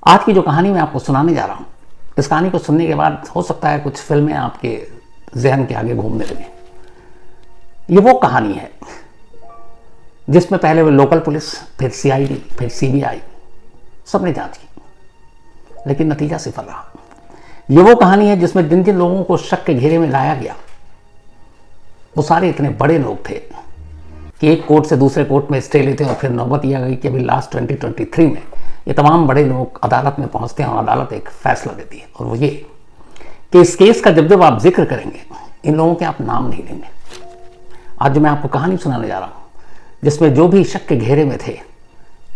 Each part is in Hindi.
आज की जो कहानी मैं आपको सुनाने जा रहा हूँ, इस कहानी को सुनने के बाद हो सकता है कुछ फिल्में आपके जहन के आगे घूमने लगे। ये वो कहानी है जिसमें पहले वो लोकल पुलिस, फिर सीआईडी, फिर सीबीआई सबने जांच की, लेकिन नतीजा सिफर रहा। ये वो कहानी है जिसमें जिन जिन लोगों को शक के घेरे में लाया गया वो सारे इतने बड़े लोग थे कि एक कोर्ट से दूसरे कोर्ट में स्टे लेते और फिर नौबत यह आ गई कि अभी लास्ट 2023 में ये तमाम बड़े लोग अदालत में पहुंचते हैं और अदालत एक फैसला देती है, और वो ये कि इस केस का जब जब आप जिक्र करेंगे इन लोगों के आप नाम नहीं लेंगे। आज जो मैं आपको कहानी सुनाने जा रहा हूं जिसमें जो भी शक के घेरे में थे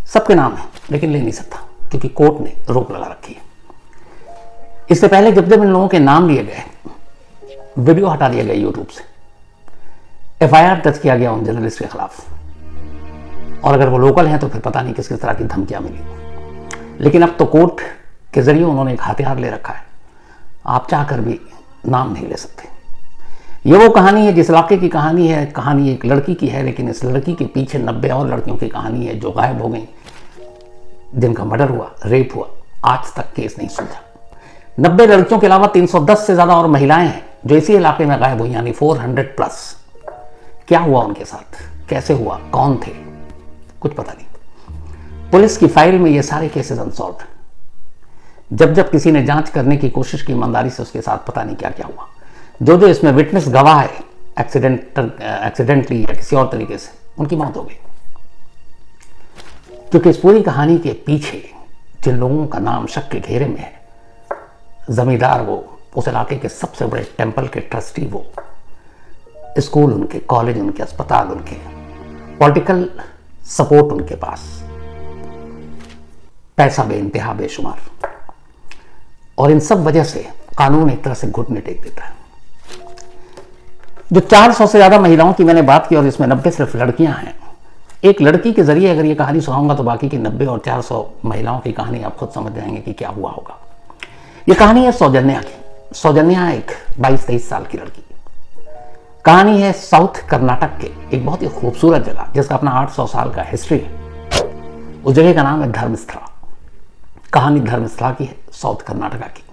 सबके नाम है, लेकिन ले नहीं सकता क्योंकि कोर्ट ने रोक लगा रखी है। इससे पहले जब जब इन लोगों के नाम लिए गए, वीडियो हटा दिया गया यूट्यूब से, एफआईआर दर्ज किया गया उन जर्नलिस्ट के खिलाफ, और अगर वो लोकल हैं तो फिर पता नहीं किस किस तरह की धमकियां मिली। लेकिन अब तो कोर्ट के जरिए उन्होंने एक हथियार ले रखा है, आप चाहकर भी नाम नहीं ले सकते। ये वो कहानी है जिस इलाके की कहानी है। कहानी एक लड़की की है, लेकिन इस लड़की के पीछे 90 और लड़कियों की कहानी है जो गायब हो गई, जिनका मर्डर हुआ, रेप हुआ, आज तक केस नहीं सुलझा। 90 लड़कियों के अलावा 310 से ज्यादा और महिलाएं हैं जो इसी इलाके में गायब हुई, यानी 400 प्लस। क्या हुआ उनके साथ, कैसे हुआ, कौन थे, कुछ पता नहीं। पुलिस की फाइल में ये सारे केसेस अनसॉल्व। जब जब किसी ने जांच करने की कोशिश की ईमानदारी से, उसके साथ पता नहीं क्या क्या हुआ। जो जो इसमें विटनेस गवाह है, एक्सीडेंटली या किसी और तरीके से उनकी मौत हो गई। क्योंकि इस पूरी कहानी के पीछे जिन लोगों का नाम शक के घेरे में है, जमींदार वो, उस इलाके के सबसे बड़े टेंपल के ट्रस्टी वो, स्कूल उनके, कॉलेज उनके, अस्पताल उनके, पॉलिटिकल सपोर्ट उनके पास, पैसा बेइंतहा बेशुमार, और इन सब वजह से कानून एक तरह से घुटने टेक देता है। जो 400 से ज्यादा महिलाओं की मैंने बात की और इसमें 90 सिर्फ लड़कियां हैं। एक लड़की के जरिए अगर ये कहानी सुनाऊंगा तो बाकी की 90 और 400 महिलाओं की कहानी आप खुद समझ जाएंगे कि क्या हुआ होगा। ये कहानी है सौजन्या की। सौजन्या एक 22-23 साल की लड़की। कहानी है साउथ कर्नाटक के एक बहुत ही खूबसूरत जगह जिसका अपना 800 साल का हिस्ट्री है। उस जगह का नाम है धर्मस्थला। कहानी धर्मस्थला की है, साउथ कर्नाटका की।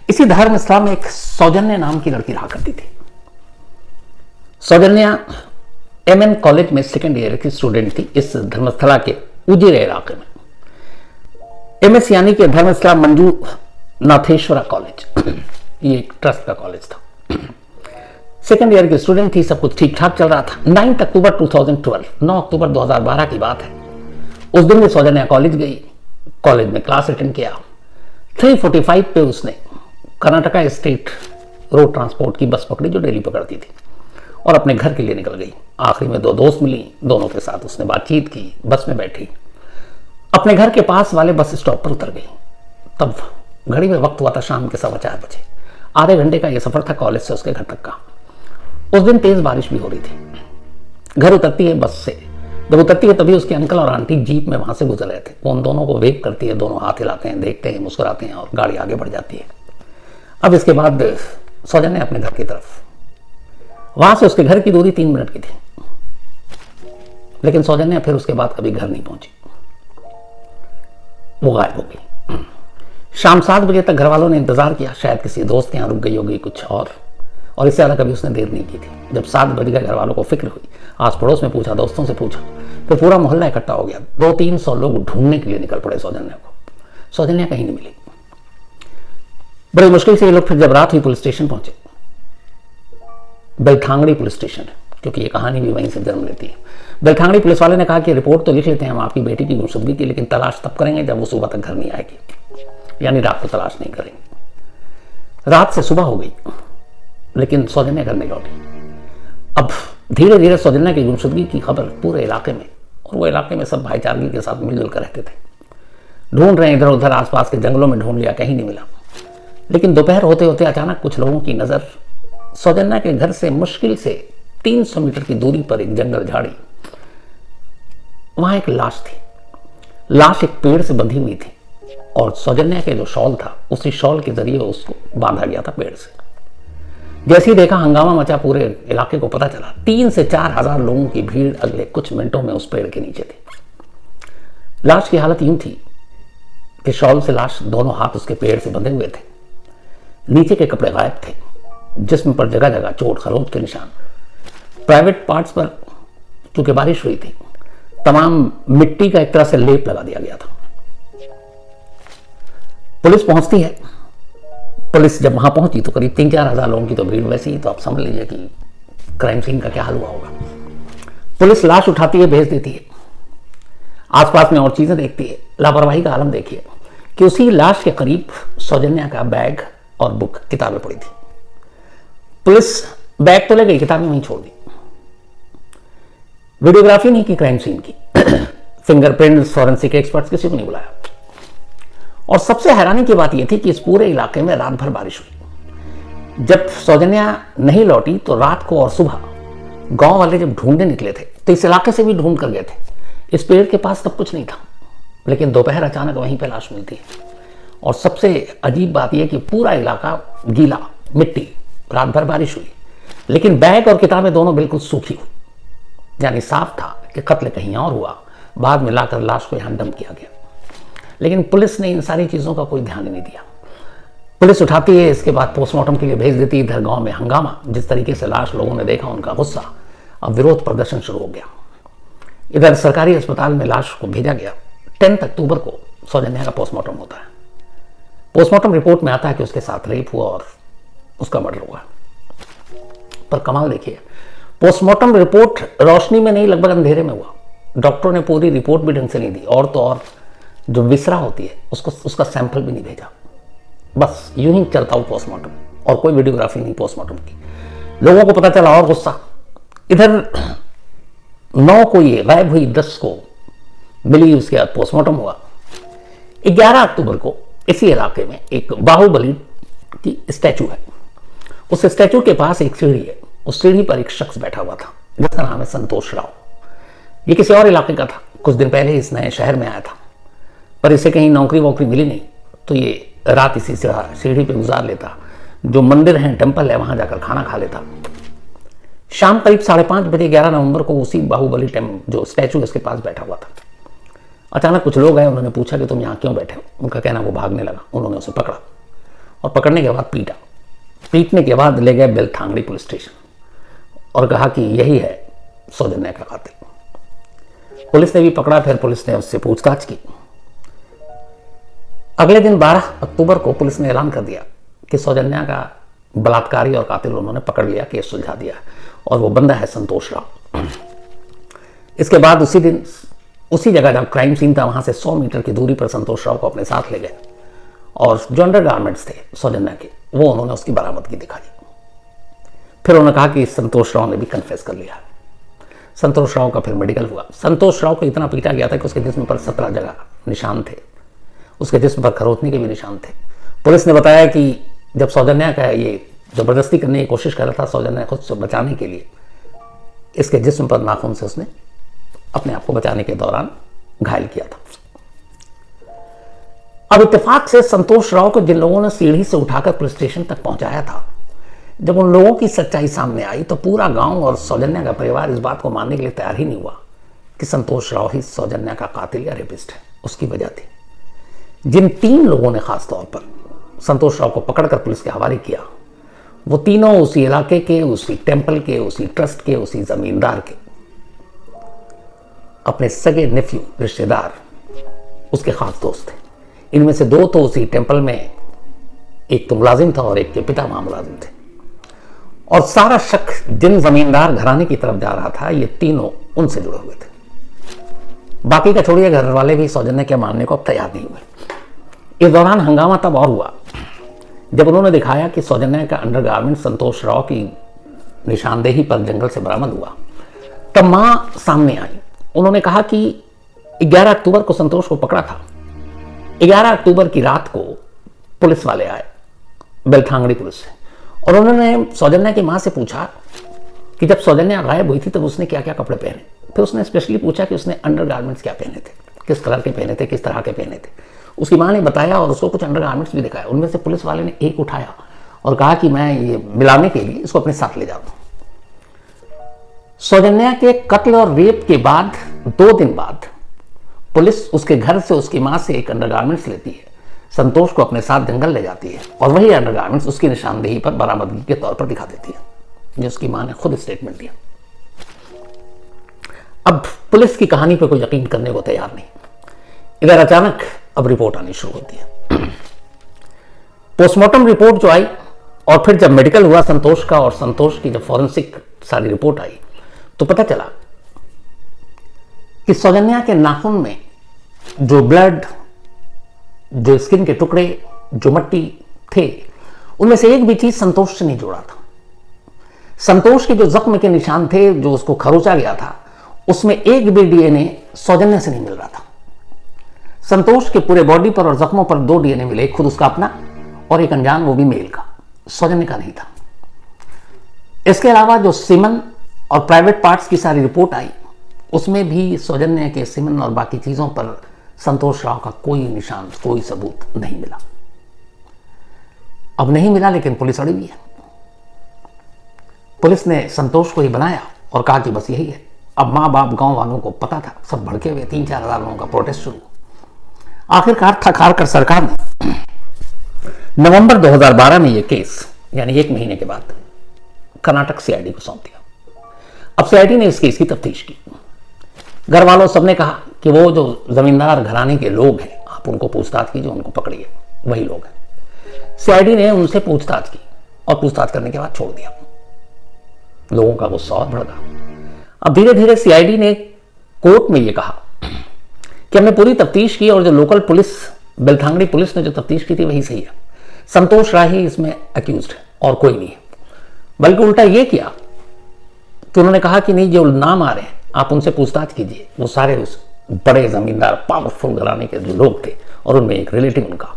इसी धर्मस्थला में एक सौजन्या नाम की लड़की रहा करती थी। सौजन्या एमएन कॉलेज में सेकेंड ईयर की स्टूडेंट थी इस धर्मस्थला के उजिरे इलाके में। एमएस यानी कि धर्मस्थला मंजू नाथेश्वरा कॉलेज, ये एक ट्रस्ट का कॉलेज था। सेकेंड ईयर की स्टूडेंट थी, सब कुछ ठीक ठाक चल रहा था। 9 अक्टूबर 2012, 9 अक्टूबर 2012 की बात है। उस दिन में सौजन्या कॉलेज गई, कॉलेज में क्लास अटेंड किया। 3:45 पे उसने कर्नाटका स्टेट रोड ट्रांसपोर्ट की बस पकड़ी जो डेली पकड़ती थी, और अपने घर के लिए निकल गई। आखिरी में 2 दोस्त मिली, दोनों के साथ उसने बातचीत की, बस में बैठी, अपने घर के पास वाले बस स्टॉप पर उतर गई। तब घड़ी में वक्त हुआ था शाम के 4:15 बजे। आधे घंटे का यह सफर था कॉलेज से उसके घर तक का। उस दिन तेज बारिश भी हो रही थी। घर उतरती है बस से, जब उतरती है तभी उसके अंकल और आंटी जीप में वहां से गुजर रहे थे। वो उन दोनों को वेव करती है, दोनों हाथ हिलाते हैं, देखते हैं, मुस्कुराते हैं और गाड़ी आगे बढ़ जाती है। अब इसके बाद सौजन्या अपने घर की तरफ, वहां से उसके घर की दूरी 3 मिनट की थी, लेकिन सौजन्या फिर उसके बाद कभी घर नहीं पहुंची। वो गायब हो गई। शाम 7 बजे तक घर वालों ने इंतजार किया, शायद किसी दोस्त के यहाँ रुक गई होगी कुछ और इससे ज़्यादा कभी उसने देर नहीं की थी। जब 7 बज गए घर वालों को फिक्र हुई, आस पड़ोस में पूछा, दोस्तों से पूछा, फिर पूरा मोहल्ला इकट्ठा हो गया। 200-300 लोग ढूंढने के लिए निकल पड़े सौजन्या को। सौजन्या कहीं नहीं मिली। बड़ी मुश्किल से ये लोग फिर जब रात हुई पुलिस स्टेशन पहुंचे। बेलठांगड़ी पुलिस स्टेशन है, क्योंकि ये कहानी भी वहीं से जन्म लेती है। बेलठांगड़ी पुलिस वाले ने कहा कि रिपोर्ट तो लिख लेते हैं हम आपकी बेटी की गुमशुदगी की, लेकिन तलाश तब करेंगे जब वो सुबह तक घर नहीं आएगी, यानी रात को तलाश नहीं करेंगे। रात से सुबह हो गई, लेकिन सौजन्या घर नहीं लौटी। अब धीरे धीरे सौजन्या की गुमशुदगी की खबर पूरे इलाके में, और वो इलाके में सब भाईचारगी के साथ मिलजुल कर रहते थे। ढूंढ रहे इधर उधर, आसपास के जंगलों में ढूंढ लिया, कहीं नहीं मिला। लेकिन दोपहर होते होते अचानक कुछ लोगों की नजर सौजन्या के घर से मुश्किल से 300 मीटर की दूरी पर एक जंगल झाड़ी, वहां एक लाश थी। लाश एक पेड़ से बंधी हुई थी, और सौजन्या के जो शॉल था उसी शॉल के जरिए उसको बांधा गया था पेड़ से। जैसे ही देखा, हंगामा मचा, पूरे इलाके को पता चला। 3 से 4 हजार लोगों की भीड़ अगले कुछ मिनटों में उस पेड़ के नीचे थी। लाश की हालत यूं थी कि शॉल से लाश, दोनों हाथ उसके पेड़ से बंधे हुए थे, नीचे के कपड़े गायब थे, जिस्म पर जगह जगह चोट खरोच के निशान, प्राइवेट पार्ट्स पर चूंकि बारिश हुई थी तमाम मिट्टी का एक तरह से लेप लगा दिया गया था। पुलिस पहुंचती है। पुलिस जब वहां पहुंची तो करीब 3-4 हजार लोगों की तो भीड़ वैसी ही, तो आप समझ लीजिए कि क्राइम सीन का क्या हाल हुआ होगा। पुलिस लाश उठाती है, भेज देती है, आसपास में और चीजें देखती है। लापरवाही का आलम देखिए कि उसी लाश के करीब सौजन्या का बैग और बुक, किताबें पड़ी थी। पुलिस बैग तो ले गई, किताबें वहीं छोड़ दी। वीडियोग्राफी नहीं की क्राइम सीन की, फिंगरप्रिंट्स, फॉरेंसिक एक्सपर्ट्स, किसी को नहीं बुलाया। और सबसे हैरानी की बात यह थी कि इस पूरे इलाके में रात भर बारिश हुई। जब सौजन्या नहीं लौटी तो रात को और सुबह गांव वाले जब ढूंढने निकले थे तो इस इलाके से भी ढूंढ कर गए थे। इस पेड़ के पास तब कुछ नहीं था, लेकिन दोपहर अचानक वहीं पर लाश मिलती है। और सबसे अजीब बात यह कि पूरा इलाका गीला, मिट्टी, रात भर बारिश हुई, लेकिन बैग और किताबें दोनों बिल्कुल सूखी हुई, यानी साफ था कि कत्ल कहीं और हुआ। बाद में लाकर लाश को यहां डंप किया गया, लेकिन पुलिस ने इन सारी चीजों का कोई ध्यान ही नहीं दिया। पुलिस उठाती है, इसके बाद पोस्टमार्टम के लिए भेज देती है। इधर गांव में हंगामा, जिस तरीके से लाश लोगों ने देखा उनका गुस्सा, अब विरोध प्रदर्शन शुरू हो गया। इधर सरकारी अस्पताल में लाश को भेजा गया। 10 अक्टूबर को सौजन्या का पोस्टमार्टम होता है। पोस्टमार्टम रिपोर्ट में आता है कि उसके साथ रेप हुआ और उसका मर्डर हुआ। पर कमाल देखिए, पोस्टमार्टम रिपोर्ट रोशनी में नहीं, लगभग अंधेरे में हुआ। डॉक्टरों ने पूरी रिपोर्ट भी ढंग से नहीं दी, और तो और जो विसरा होती है उसका सैंपल भी नहीं भेजा। बस यूं ही चलता हुआ पोस्टमार्टम, और कोई वीडियोग्राफी नहीं पोस्टमार्टम की। लोगों को पता चला और गुस्सा। इधर 9 को ये गायब हुई, 10 को मिली, उसके बाद पोस्टमार्टम हुआ। 11 अक्टूबर को इसी इलाके में एक बाहुबली की स्टैचू है। उस स्टैचू के पास एक सीढ़ी है, उस सीढ़ी पर एक शख्स बैठा हुआ था जिसका नाम है संतोष राव। ये किसी और इलाके का था, कुछ दिन पहले इस नए शहर में आया था, पर इसे कहीं नौकरी वोकरी मिली नहीं, तो ये रात इसी सीढ़ी पे गुजार लेता। जो मंदिर है, टेम्पल है, वहां जाकर खाना खा लेता। शाम करीब 5:30 बजे 11 नवंबर को उसी बाहुबली जो स्टैचू है उसके पास बैठा हुआ था। अचानक कुछ लोग आए, उन्होंने पूछा कि तुम यहाँ क्यों बैठे हो। उनका कहना वो भागने लगा। उन्होंने उसे पकड़ा और पकड़ने के बाद पीटा। पीटने के बाद ले गए बेलठांगड़ी पुलिस स्टेशन और कहा कि यही है सौजन्या का कातिल। पुलिस ने भी पकड़ा, फिर पुलिस ने उससे पूछताछ की। अगले दिन 12 अक्टूबर को पुलिस ने ऐलान कर दिया कि सौजन्या का बलात्कारी और कातिल उन्होंने पकड़ लिया, केस सुलझा दिया, और वो बंदा है संतोष राव। इसके बाद उसी दिन उसी जगह जब क्राइम सीन था वहां से 100 मीटर की दूरी पर संतोष राव को अपने साथ ले गए, और जो अंडरगारमेंट्स थे सौजन्या के वो उन्होंने उसकी बरामदगी दिखाई। फिर उन्होंने कहा कि संतोष राव ने भी कन्फेस कर लिया। संतोष राव का फिर मेडिकल हुआ। संतोष राव को इतना पीटा गया था कि उसके जिस्म पर 17 जगह निशान थे, उसके जिस्म पर खरोचने के भी निशान थे। पुलिस ने बताया कि जब सौजन्या का ये जबरदस्ती करने की कोशिश कर रहा था, सौजन्या खुद से बचाने के लिए इसके जिस्म पर नाखून से उसने अपने आप को बचाने के दौरान घायल किया था। अब इत्तेफाक से संतोष राव को जिन लोगों ने सीढ़ी से उठाकर पुलिस स्टेशन तक पहुंचाया था, जब उन लोगों की सच्चाई सामने आई तो पूरा गांव और सौजन्या का परिवार इस बात को मानने के लिए तैयार ही नहीं हुआ कि संतोष राव ही सौजन्या का कातिल या रेपिस्ट है। उसकी वजह थी जिन 3 लोगों ने खास तौर पर संतोष राव को पकड़कर पुलिस के हवाले किया, वो तीनों उसी इलाके के, उसी टेम्पल के, उसी ट्रस्ट के, उसी जमींदार के अपने सगे नेफ्यू, रिश्तेदार, उसके खास दोस्त थे। इनमें से 2 तो उसी टेम्पल में, एक तो मुलाजिम था और एक के पिता वहां मुलाजिम थे। और सारा शक जिन जमींदार घराने की तरफ जा रहा था, ये तीनों उनसे जुड़े हुए थे। बाकी का छोड़िए, घर वाले भी सौजन्या के मानने को अब तैयार नहीं हुए। इस दौरान हंगामा तब और हुआ जब उन्होंने दिखाया कि सौजन्या का अंडरगारमेंट संतोष राव की निशानदेही पर जंगल से बरामद हुआ। तब मां सामने आई। उन्होंने कहा कि 11 अक्टूबर को संतोष को पकड़ा था। 11 अक्टूबर की रात को पुलिस वाले आए, बेलठांगड़ी पुलिस से, और उन्होंने सौजन्या की मां से पूछा कि जब सौजन्या गायब हुई थी तब उसने क्या क्या कपड़े पहने। फिर उसने स्पेशली पूछा कि उसने अंडरगारमेंट्स क्या पहने थे, किस कलर के पहने थे, किस तरह के पहने थे। उसकी मां ने बताया और उसको कुछ अंडरगारमेंट्स भी दिखाया। उनमें से पुलिस वाले ने एक उठाया और कहा कि मैं ये मिलाने के लिए इसको अपने साथ ले जाऊं। सौजन्या के कत्ल और रेप के बाद 2 दिन बाद पुलिस उसके घर से उसकी मां से एक अंडरगारमेंट्स लेती है, संतोष को अपने साथ जंगल ले जाती है और वही अंडरगारमेंट्स उसकी निशानदेही पर बरामदगी के तौर पर दिखा देती है, जो उसकी मां ने खुद स्टेटमेंट दिया। अब पुलिस की कहानी पर कोई यकीन करने को तैयार नहीं। इधर अचानक अब रिपोर्ट आनी शुरू होती है। पोस्टमार्टम रिपोर्ट जो आई और फिर जब मेडिकल हुआ संतोष का और संतोष की जब फॉरेंसिक सारी रिपोर्ट आई तो पता चला कि सौजन्या के नाखून में जो ब्लड, जो स्किन के टुकड़े, जो मट्टी थे, उनमें से एक भी चीज संतोष से नहीं जुड़ा था। संतोष के जो जख्म के निशान थे, जो उसको खरोचा गया था, उसमें एक भी डीएनए सौजन्या से नहीं मिल रहा था। संतोष के पूरे बॉडी पर और जख्मों पर 2 डीएनए मिले, एक खुद उसका अपना और एक अनजान, वो भी मेल का, सौजन्या का नहीं था। इसके अलावा जो सीमन और प्राइवेट पार्ट्स की सारी रिपोर्ट आई, उसमें भी सौजन्या के सीमन और बाकी चीजों पर संतोष राव का कोई निशान, कोई सबूत नहीं मिला। अब नहीं मिला, लेकिन पुलिस अड़ी हुई है। पुलिस ने संतोष को ही बनाया और कहा कि बस यही है। अब मां बाप, गांव वालों को पता था, सब भड़के हुए, 3-4 हजार लोगों का प्रोटेस्ट शुरू। आखिरकार थक हार कर सरकार ने नवंबर 2012 में यह केस, यानी 1 महीने के बाद, कर्नाटक सीआईडी को सौंप दिया। अब सीआईडी ने इस केस की तफ्तीश की। घर वालों सबने कहा कि वो जो जमींदार घराने के लोग हैं, आप उनको पूछताछ कीजिए, उनको पकड़िए, वही लोग हैं। सीआईडी ने उनसे पूछताछ की और पूछताछ करने के बाद छोड़ दिया। लोगों का गुस्सा और भड़का। अब धीरे धीरे सीआईडी ने कोर्ट में यह कहा कि हमने पूरी तफ्तीश की और जो लोकल पुलिस, बेलथांगड़ी पुलिस ने जो तफ्तीश की थी वही सही है। संतोष राय ही इसमें अक्यूज्ड है और कोई नहीं है। बल्कि उल्टा यह किया कि उन्होंने कहा कि नहीं, जो नाम आ रहे हैं आप उनसे पूछताछ कीजिए, वो सारे उस बड़े जमींदार, पावरफुल घराने के जो लोग थे और उनमें एक रिलेटिव उनका।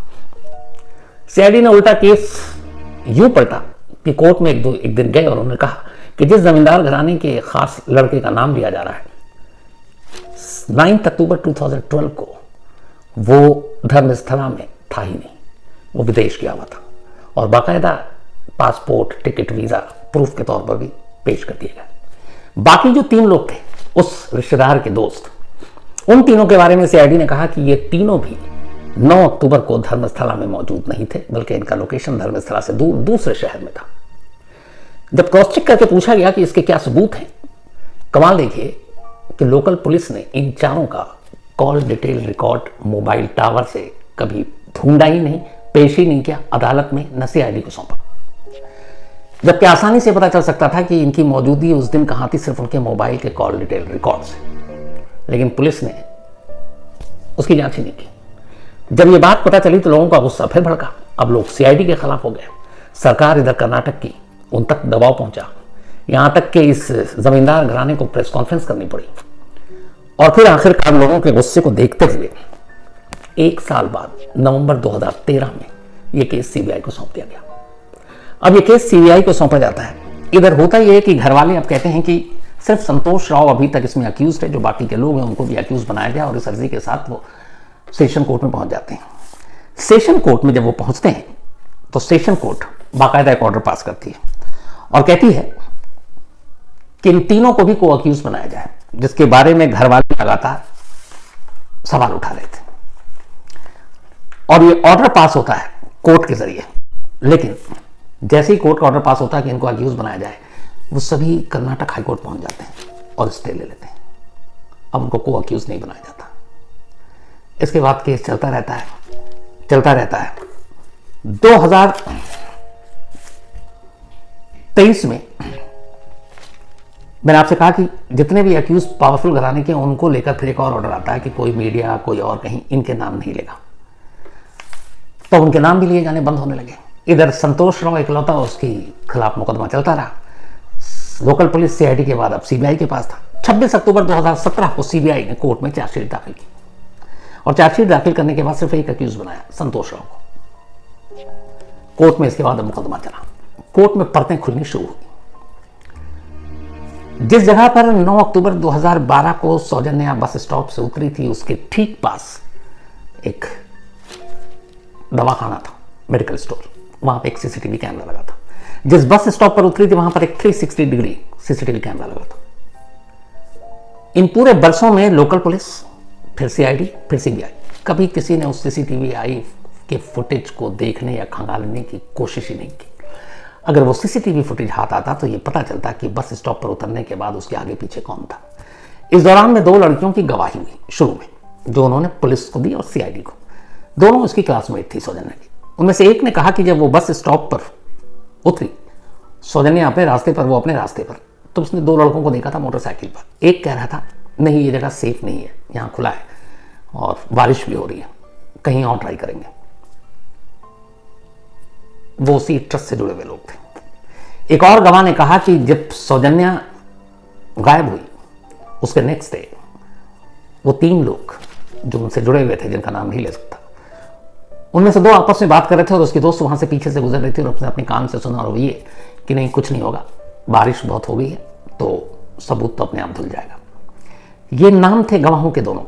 सीआईडी ने उल्टा केस यूं पलटा कि कोर्ट में एक दिन गए और उन्होंने कहा कि जिस जमींदार घराने के खास लड़के का नाम लिया जा रहा है, 9 अक्टूबर 2012 को वो धर्मस्थला में था ही नहीं, वो विदेश गया हुआ था और बाकायदा पासपोर्ट, टिकट, वीजा प्रूफ के तौर पर भी पेश कर दिए गए। बाकी जो 3 लोग थे, उस रिश्तेदार के दोस्त, उन तीनों के बारे में सीआईडी ने कहा कि ये तीनों भी 9 अक्टूबर को धर्मस्थला में मौजूद नहीं थे, बल्कि इनका लोकेशन धर्मस्थला से दूर दूसरे शहर में था। जब क्रॉस चेक करके पूछा गया कि इसके क्या सबूत हैं, कमाल देखिए कि लोकल पुलिस ने इन चारों का call detail record mobile tower से कभी ढूंढा ही नहीं, पेश ही नहीं किया अदालत में, न सीआईडी को सौंपा। जबकि आसानी से पता चल सकता था कि इनकी मौजूदगी उस दिन कहां थी, सिर्फ उनके मोबाइल के कॉल डिटेल रिकॉर्ड से। लेकिन पुलिस ने उसकी जांच ही नहीं की। जब ये बात पता चली तो लोगों का गुस्सा फिर भड़का। अब लोग सीआईडी के खिलाफ हो गए। सरकार इधर कर्नाटक की, उन तक दबाव पहुंचा, यहां तक कि इस जमींदार घराने को प्रेस कॉन्फ्रेंस करनी पड़ी। और फिर आखिरकार लोगों के गुस्से को देखते हुए 1 साल बाद नवंबर 2013 में यह केस सीबीआई को सौंप दिया गया। अब यह केस सीबीआई को सौंपा जाता है। इधर होता यह है कि घरवाले अब कहते हैं कि सिर्फ संतोष राव अभी तक इसमें अक्यूज है, जो बाकी के लोग हैं उनको भी अक्यूज बनाया जाए, और इस अर्जी के साथ वो सेशन कोर्ट में पहुंच जाते हैं। सेशन कोर्ट में जब वो पहुंचते हैं तो सेशन कोर्ट बाकायदा एक ऑर्डर पास करती है और कहती है कि इन तीनों को भी को अक्यूज बनाया जाए, जिसके बारे में घर वाले लगातार सवाल उठा रहे थे। और ये ऑर्डर पास होता है कोर्ट के जरिए। लेकिन जैसे ही कोर्ट का ऑर्डर पास होता है कि इनको अक्यूज बनाया जाए, वो सभी कर्नाटक हाईकोर्ट पहुंच जाते हैं और स्टे ले लेते हैं। अब उनको को अक्यूज नहीं बनाया जाता। इसके बाद केस चलता रहता है। 2023 में मैंने आपसे कहा कि जितने भी अक्यूज पावरफुल घराने के, उनको लेकर फिर एक और ऑर्डर आता है कि कोई मीडिया, कोई और कहीं इनके नाम नहीं लेगा। तो उनके नाम भी लिए जाने बंद होने लगे। इधर संतोष राव इकलौता, उसके खिलाफ मुकदमा चलता रहा। लोकल पुलिस सीआईडी के बाद अब सीबीआई के पास था। 26 अक्टूबर 2017 को सीबीआई ने कोर्ट में चार्जशीट दाखिल की और चार्जशीट दाखिल करने के बाद सिर्फ एक अक्यूज बनाया, संतोष राव को। कोर्ट में इसके बाद मुकदमा चला। कोर्ट में परतें खुलनी शुरू हुई। जिस जगह पर 9 अक्टूबर 2012 को सौजन्या बस स्टॉप से उतरी थी, उसके ठीक पास एक दवाखाना था, मेडिकल स्टोर। वहां पर एक सीसीटीवी कैमरा लगा था। जिस बस स्टॉप पर उतरी थी वहां पर एक 360 डिग्री सीसीटीवी कैमरा लगा था। इन पूरे बरसों में लोकल पुलिस, फिर सीआईडी, फिर सीबीआई। कभी किसी ने उस सीसीटीवी आई के फुटेज को देखने या खंगालने की कोशिश ही नहीं की। अगर वो सीसीटीवी फुटेज हाथ आता तो ये पता चलता कि बस स्टॉप पर उतरने के बाद उसके आगे पीछे कौन था। इस दौरान में 2 लड़कियों की गवाही हुई शुरू में, जो उन्होंने पुलिस को दी और सीआईडी को। दोनों उसकी क्लासमेट थी सौजन्या की। उनमें से एक ने कहा कि जब वो बस स्टॉप पर उतरी, सौजन्या अपने रास्ते पर, वो अपने रास्ते पर, तो उसने 2 लड़कों को देखा था मोटरसाइकिल पर। एक कह रहा था नहीं, ये जगह सेफ नहीं है, यहाँ खुला है और बारिश भी हो रही है, कहीं और ट्राई करेंगे। वो उसी ट्रस्ट से जुड़े हुए लोग थे। एक और गवाह ने कहा कि जब सौजन्या गायब हुई उसके नेक्स्ट डे वो 3 लोग जो उनसे जुड़े हुए थे, जिनका नाम नहीं ले सकता, उनमें से 2 आपस में बात कर रहे थे और उसकी दोस्त वहां से पीछे से गुजर रही थी और उसने अपने कान से सुना और वो ये कि नहीं, कुछ नहीं होगा, बारिश बहुत हो गई है तो सबूत तो अपने आप धुल जाएगा। ये नाम थे गवाहों के दोनों,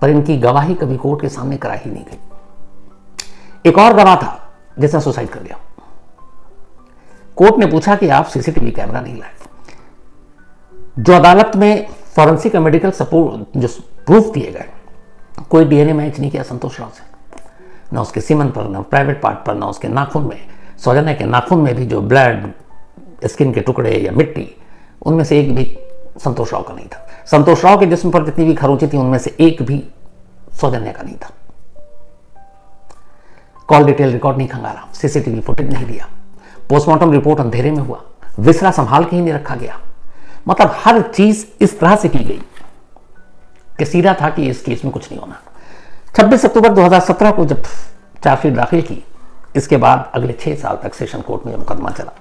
पर इनकी गवाही कभी कोर्ट के सामने कराई ही नहीं गई। एक और गवाह था जिसने सुसाइड कर लिया। कोर्ट ने पूछा कि आप सीसीटीवी कैमरा नहीं लाए। जो अदालत में फॉरेंसिक और मेडिकल सपोर्ट जो प्रूफ दिए गए, कोई डीएनए मैच नहीं किया संतोष राव से, न उसके सीमन पर, न प्राइवेट पार्ट पर, न उसके नाखून में। सौजन्या के नाखून में भी जो ब्लड, स्किन के टुकड़े या मिट्टी, उनमें से एक भी संतोष राव का नहीं था। संतोष राव के जिस्म पर जितनी भी खरोंची थी उनमें से एक भी सौजन्या का नहीं था। कॉल डिटेल रिकॉर्ड नहीं खंगाला, सीसीटीवी फुटेज नहीं दिया, पोस्टमार्टम रिपोर्ट अंधेरे में हुआ, विसरा संभाल के ही नहीं रखा गया। मतलब हर चीज इस तरह से की गई कि सीधा था कि इस केस में कुछ नहीं होना। 26 अक्टूबर 2017 को जब चार्जशीट दाखिल की, इसके बाद अगले 6 साल तक सेशन कोर्ट में मुकदमा चला।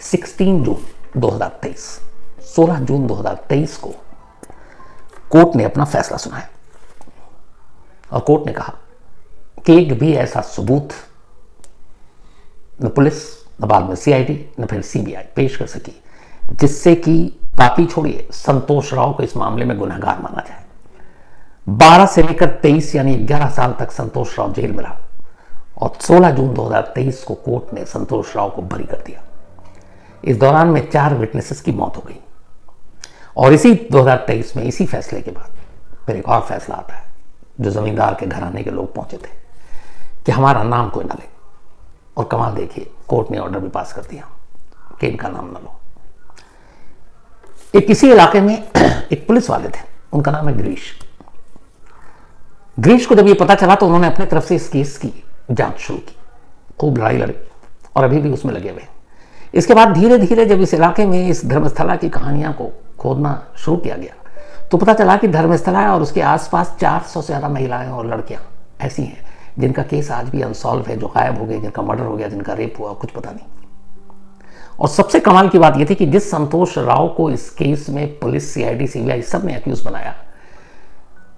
16 जून 2023, 16 जून 2023 को कोर्ट ने अपना फैसला सुनाया और कोर्ट ने कहा कि एक भी ऐसा सबूत न पुलिस, न बाद में सीआईडी, न फिर सीबीआई पेश कर सकी जिससे कि बाकी छोड़िए संतोष राव को इस मामले में गुनहगार माना जाए। 12 से लेकर 23 यानी 11 साल तक संतोष राव जेल में रहा और 16 जून 2023 को कोर्ट ने संतोष राव को बरी कर दिया। इस दौरान में 4 विटनेसेस की मौत हो गई और इसी 2023 में इसी फैसले के बाद फिर एक और फैसला आता है जो जमींदार के घराने के लोग पहुंचे थे कि हमारा नाम कोई ना ले। और कमाल देखिए, कोर्ट ने ऑर्डर भी पास कर दिया कि इनका नाम ना लो। एक किसी इलाके में एक पुलिस वाले थे, उनका नाम है गिरीश। गिरीश को जब ये पता चला तो उन्होंने अपने तरफ से इस केस की जांच शुरू की, खूब लड़ाई लड़ी और अभी भी उसमें लगे हुए। इसके बाद धीरे धीरे जब इस इलाके में इस धर्मस्थला की कहानियां को खोदना शुरू किया गया तो पता चला कि धर्मस्थला और उसके आसपास 400 से ज्यादा महिलाएं और लड़कियां ऐसी हैं जिनका केस आज भी अनसॉल्व है, जो गायब हो गए, जिनका मर्डर हो गया, जिनका रेप हुआ, कुछ पता नहीं। और सबसे कमाल की बात यह थी कि जिस संतोष राव को इस केस में पुलिस, सीआईडी, सीबीआई सब ने एक्यूज बनाया,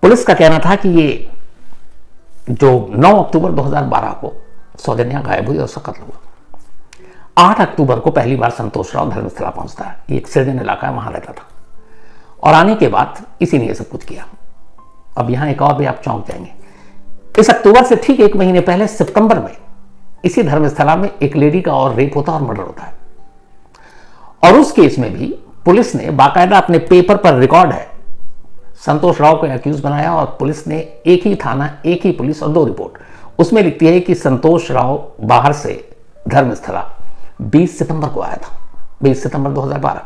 पुलिस का कहना था कि ये जो 9 अक्टूबर 2012 को सौजन्या गायब हुई और उसका कत्ल हुआ, 8 अक्टूबर को पहली बार संतोष राव धर्मस्थला पहुंचता है। ये एक सृजन इलाका है, वहां रहता था और आने के बाद इसी ने ये सब कुछ किया। अब यहां एक और भी आप चौंक जाएंगे, इस अक्टूबर से ठीक 1 महीने पहले सितंबर में इसी धर्मस्थला में एक लेडी का और रेप होता और मर्डर होता है और उस केस में भी पुलिस ने बाकायदा अपने पेपर पर रिकॉर्ड है संतोष राव को एक्यूज बनाया और पुलिस ने एक ही थाना, एक ही पुलिस और 2 रिपोर्ट, उसमें लिखती है कि संतोष राव बाहर से धर्मस्थला 20 सितंबर को आया था, 20 सितंबर 2012।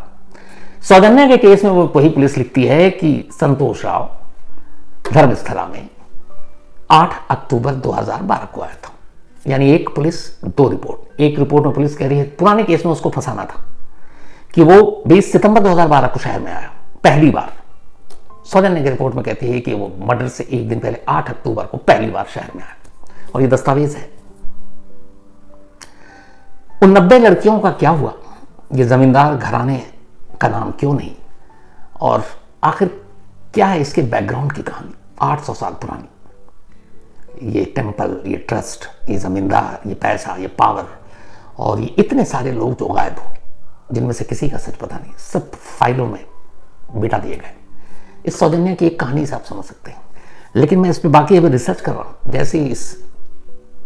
सौजन्या के केस में वो वही पुलिस लिखती है कि संतोष राव धर्मस्थला में 8 अक्टूबर 2012 को आया था। यानी एक पुलिस, 2 रिपोर्ट। एक रिपोर्ट में पुलिस कह रही है पुराने केस में उसको फंसाना था कि वो 20 सितंबर 2012 को शहर में आया पहली बार। सौजन्या की रिपोर्ट में कहती है कि वो मर्डर से 1 दिन पहले 8 अक्टूबर को पहली बार शहर में आया और ये दस्तावेज है। उन 90 लड़कियों का क्या हुआ, ये जमींदार घराने का नाम क्यों नहीं, और आखिर क्या है इसके बैकग्राउंड की कहानी 800 साल पुरानी। ये टेम्पल, ये ट्रस्ट, ये जमींदार, ये पैसा, ये पावर और ये इतने सारे लोग जो गायब हो, जिनमें से किसी का सच पता नहीं, सब फाइलों में बिठा दिए गए। इस सौजन्या की एक कहानी से आप समझ सकते हैं, लेकिन मैं इस पर बाकी अभी रिसर्च कर रहा हूँ। जैसे इस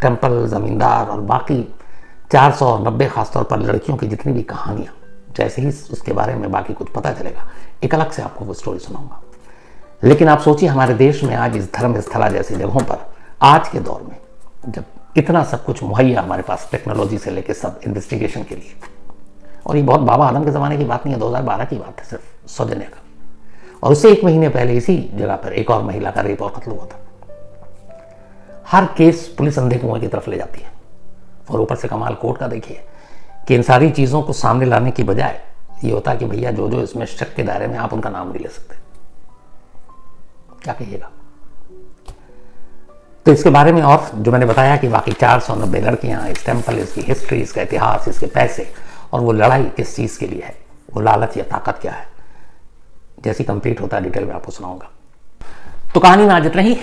टेम्पल, जमींदार और बाकी 490 खासतौर पर लड़कियों की जितनी भी कहानियाँ, जैसे ही उसके बारे में बाकी कुछ पता चलेगा, एक अलग से आपको वो स्टोरी सुनाऊंगा। लेकिन आप सोचिए हमारे देश में आज इस धर्मस्थला जैसी जगहों पर आज के दौर में जब इतना सब कुछ मुहैया हमारे पास टेक्नोलॉजी से लेकर सब इन्वेस्टिगेशन के लिए, और ये बहुत बाबा आदम के ज़माने की बात नहीं है, 2012 की बात है सिर्फ सौजन्य का, और उससे 1 महीने पहले इसी जगह पर एक और महिला का रेप और कत्ल हुआ था। हर केस पुलिस अंधे कुएं की तरफ ले जाती है। और ऊपर से कमाल कोर्ट का देखिए कि इन सारी चीज़ों को सामने लाने की बजाय ये होता है कि भैया जो जो इसमें शक के दायरे में, आप उनका नाम नहीं ले सकते। क्या कहिएगा? तो इसके बारे में और जो मैंने बताया कि बाकी 490 लड़कियां, इस टेम्पल, इसकी हिस्ट्री, इसका इतिहास, इसके पैसे, और वो लड़ाई किस चीज़ के लिए है, वो लालच या ताकत क्या है, जैसी कंप्लीट होता है डिटेल में आपको सुनाऊंगा। तो कहानी में आज इतना ही।